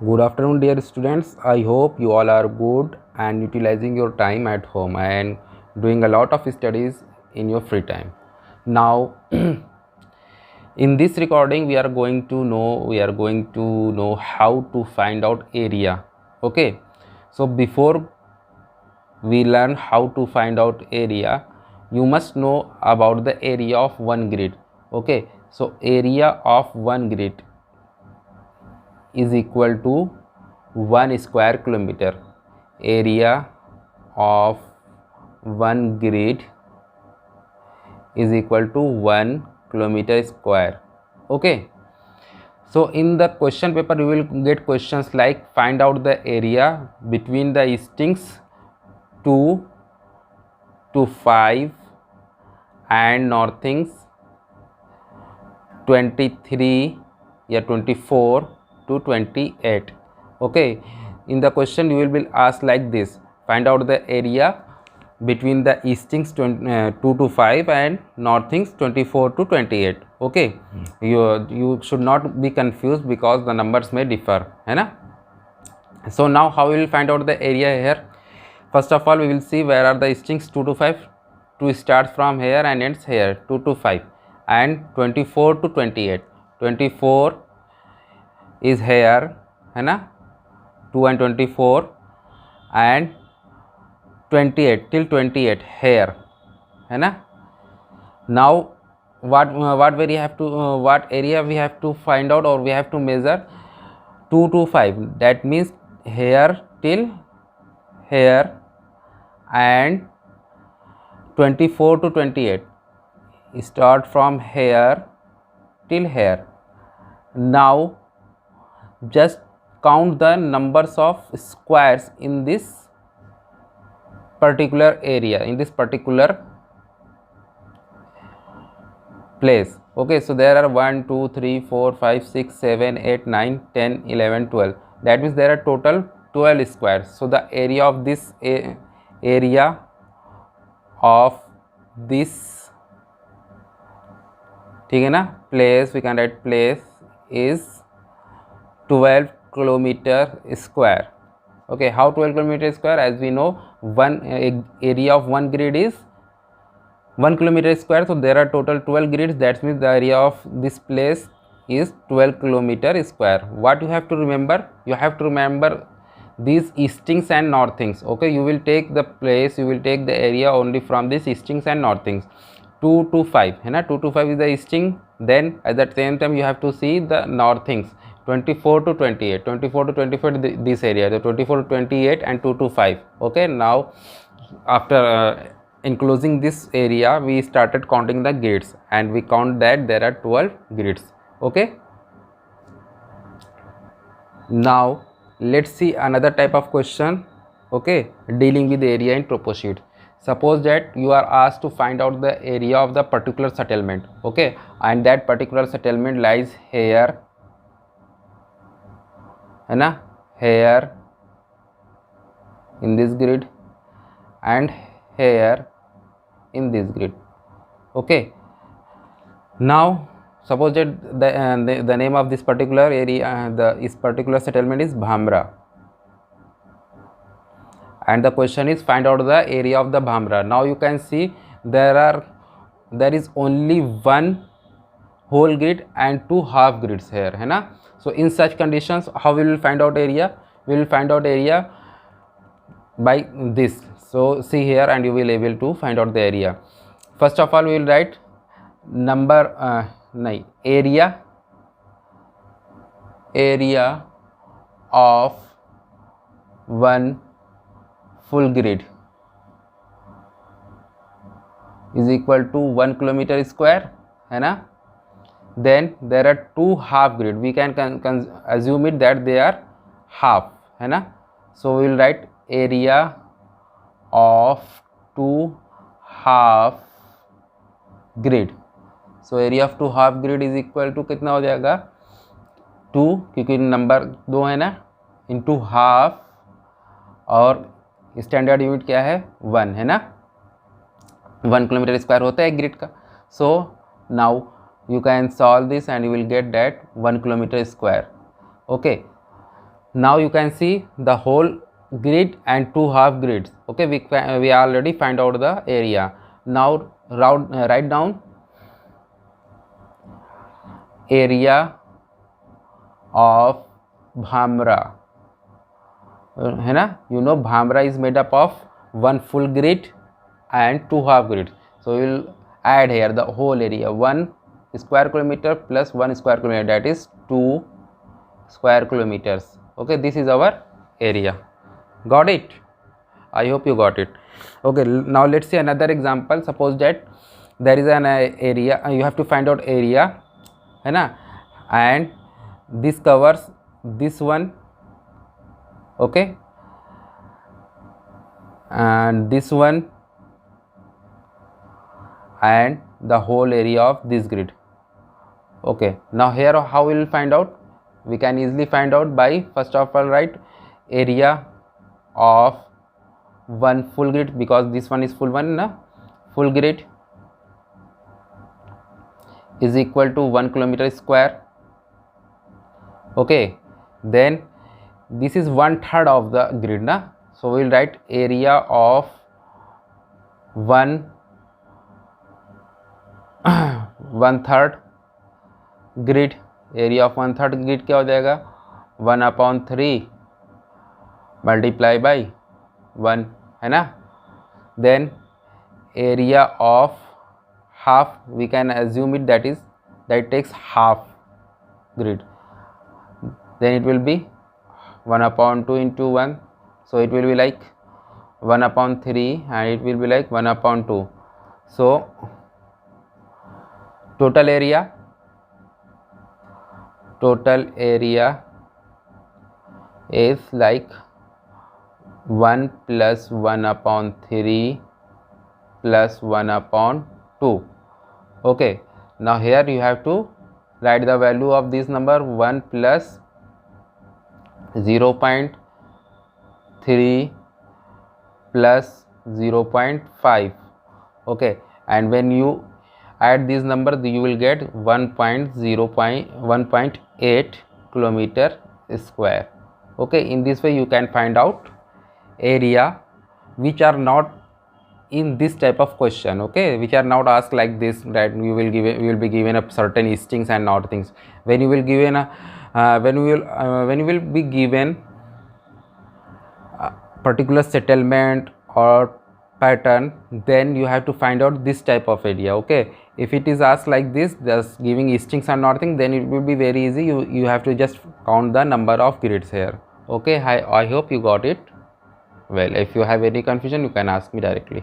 Good afternoon, dear students. I hope you all are good and utilizing your time at home and doing a lot of studies in your free time. Now, in this recording, we are going to know how to find out area. Okay, so before we learn how to find out area, you must know about the area of one grid. Okay, so area of one grid is equal to 1 square kilometer. Area of one grid is equal to 1 kilometer square. Okay, so in the question paper you will get questions like find out the area between the strings 2 to 5 and northings 23 या 24 to 28. Okay, in the question you will be asked like this: find out the area between the eastings 2 to 5 and northings 24 to 28. Okay, you should not be confused because the numbers may differ, है ना. So now how we will find out the area here? First of all, we will see where are the strings 2 to 5. 2 starts from here and ends here, 2 to 5, and 24 to 28. 24 is here, है ना, 2 and 24, and 28 till 28 here, है ना. Now what area we have to find out, or we have to measure 2 to 5. That means here till here and 24 to 28. Start from here till here. Now just count the numbers of squares in this particular area, in this particular place. Okay, so there are 1 2 3 4 5 6 7 8 9 10 11 12. That means there are total 12 squares. So the area of this area of this, ठीक है ना, place, we can write place is 12 kilometer square. Okay, how 12 kilometer square? As we know, one area of one grid is 1 kilometer square, so there are total 12 grids. That means the area of this place is 12 kilometer square. What you have to remember? You have to remember these eastings and northings. Okay, you will take the place, you will take the area only from these eastings and northings. 2 to 5 है ना, 2 to 5 is the easting. Then at the same time you have to see the northings 24 to 28. 24 to 24 this area, the 24 to 28 and 2 to 5. Okay, now after enclosing this area we started counting the grids, and we count that there are 12 grids. Okay, now let's see another type of question. Okay, dealing with area in proposite. Suppose that you are asked to find out the area of the particular settlement. Okay, and that particular settlement lies here, है ना, here in this grid and here in this grid. Okay, now suppose that the name of this particular area, this particular settlement is Bhamra, and the question is find out the area of the Bhamra. Now you can see there is only one whole grid and two half grids here, है ना. So in such conditions, how we will find out area? We will find out area by this. So see here and you will able to find out the area. First of all we will write number area of one full grid is equal to 1 kilometer square, है ना. Then there are two half grid, we can assume it that they are half, है ना. So we will write area of two half grid. So area of two half grid is equal to कितना हो जाएगा 2, क्योंकि number 2 है ना, into half, और standard unit क्या है 1, है ना. 1 किलोमीटर स्क्वायर होता है एक ग्रिड का. So now you can solve this and you will get that 1 kilometer square. Okay, Now you can see the whole grid and two half grids. Okay, we already find out the area. Now write down area of Bhamra, है ना. You know Bhamra is made up of one full grid and two half grids. So we will add here the whole area, 1 square kilometer plus 1 square kilometer, that is 2 square kilometers. Okay, this is our area. Got it? I hope you got it. Okay, now let's see another example. Suppose that there is an area, you have to find out area, है ना, and this covers this one, okay, and this one, and the whole area of this grid. Okay, now here how we will find out? We can easily find out by first of all write area of one full grid, because this one is full one, na, full grid is equal to 1 kilometer square. Okay, then this is 1/3 of the grid, na, so we will write area of 1/3 grid. area of 1/3 grid क्या हो जाएगा? 1/3 multiply by 1, है ना. Then area of half, we can assume it that takes half grid, then it will be 1/2 into 1, so it will be like 1/3 and it will be like 1/2. So total area is like 1 plus 1/3 plus 1/2. Okay, now here you have to write the value of this number, 1 plus 0.3 plus 0.5. okay, and when you add these numbers you will get 1.8 kilometer square. Okay, in this way you can find out area which are not in this type of question, okay, which are not asked like this, that you will be given a certain listings and not things. When you will given a when you will be given a particular settlement or pattern, then you have to find out this type of area. Okay, if it is asked like this, just giving listings and nothing, then it will be very easy. You have to just count the number of grids here. Okay, I hope you got it. Well, if you have any confusion, you can ask me directly.